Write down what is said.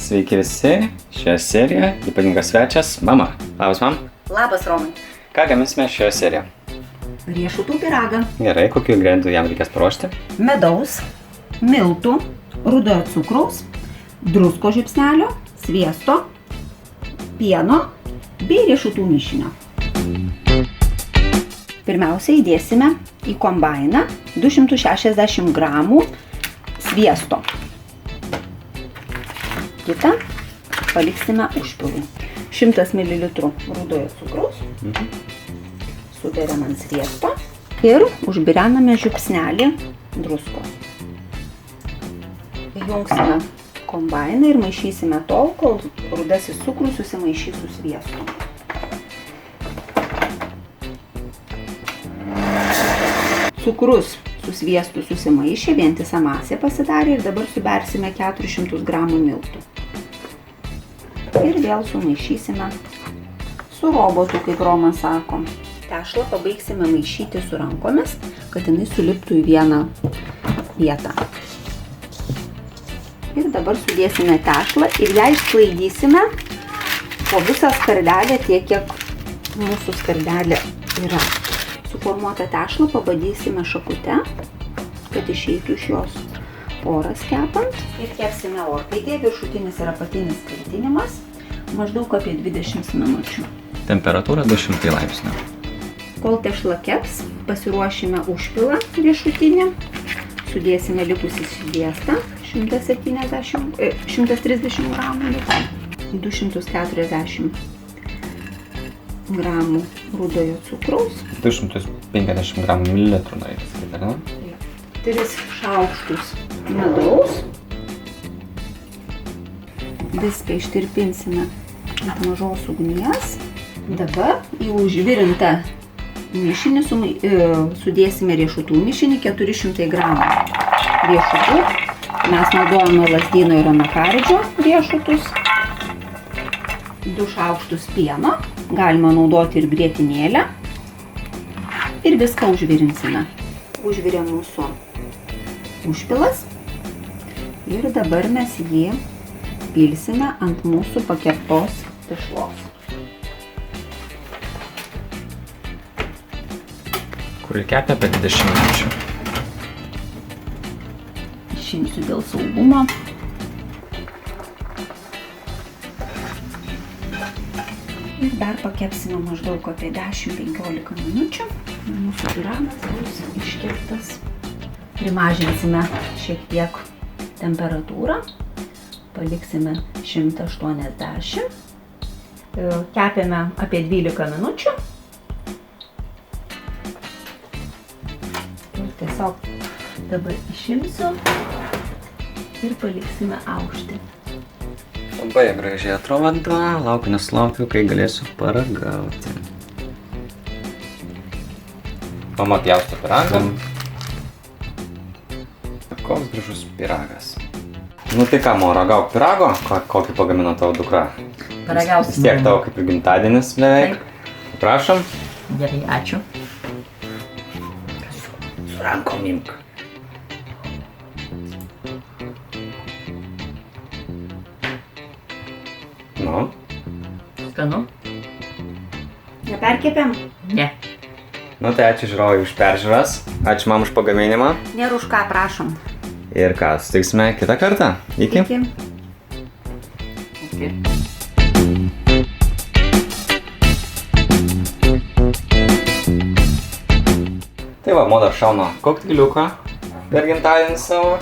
Sveiki visi, šioje serijoje ypatingas svečias mama. Labas, mam. Labas, Romai. Ką gaminsime šioje serijoje? Riešutų pyragą. Gerai, kokių ingredientų jam reikės paruošti? Medaus, miltų, rudojo cukraus, drusko žiupsnelio, sviesto, pieno bei riešutų mišinio. Pirmiausia, įdėsime į kombainą 260 gramų sviesto. Kitą paliksime užpilui. 100 ml rudojo cukraus. Suberiam ant sviesto ir užbirename žiupsnelį druskos. Įjungsime kombainą ir maišysime tol, kol rudasis cukrus susimaišys su sviestu. Cukrus su sviestu susimaišė, vientisa masė pasidarė ir dabar subersime 400 gramų miltų. Ir vėl sumaišysime su robotu, kaip Romas sako. Tešlą pabaigsime maišyti su rankomis, kad jinai suliptų į vieną vietą. Ir dabar sudėsime tešlą ir ją išsklaidysime po visą skardelę tiek, kiek mūsų skardelė yra. Suformuotą tešlą pabadysime šakute, kad išeitų iš jos oras kepant. Ir kepsime orkaitėje, viršutinis ir apatinis kaitinimas, maždaug apie 20 minučių. Temperatūra 200 laipsnių. Kol tešla keps, pasiruošime užpilą riešutinį, sudėsime likusį sviestą 130 gramų, 240 gramų rudojo cukraus, 250 gramų mililitrų norėtų sakyti, ar ne? 3 šaukštus medaus. Viską ištirpinsime ant mažos ugnies. Dabar į užvirintą mišinį sudėsime riešutų mišinį 400 gramų riešutų. Mes naudojame lazdyno ir anakardžio riešutus. 2 šaukštus pieno. Galima naudoti ir grietinėlę. Ir viską užvirinsime. Užvirė mūsų užpilas. Ir dabar mes jį pilsime ant mūsų pakeptos tešlos. Kurį kepia apie 20 minučių. Išimsiu dėl saugumo. Ir dar pakepsime maždaug apie 10-15 minučių. Mūsų pyragas bus iškeptas. Primažinsime šiek tiek temperatūrą. Paliksime 180. Kepėme apie 12 minučių. Ir tiesiog dabar išimsiu ir paliksime aušti. Labai gražiai atrodo, laukiu nesulaukiu, kai galėsiu paragauti. Mama pjausto pyragą. Koks gražus pyragas. Nu tai ką, Mo, ragauk pyrago, kokį pagamino tavo dukra? Paragausim. Vis tiek tavo kaip ir gimtadienis beveik. Prašom. Gerai, ačiū. Su rankom imk. Nu? Skanu? Neperkepėm? Ne. Nu tai ačiū žiūrovai už peržiūras. Ačiū mam už pagaminimą. Nėra už ką, prašom. Ir ką, sutiksime kitą kartą. Iki. Iki. Tai va, Mo dar šauna kokteiliuką per gimtadienį savo.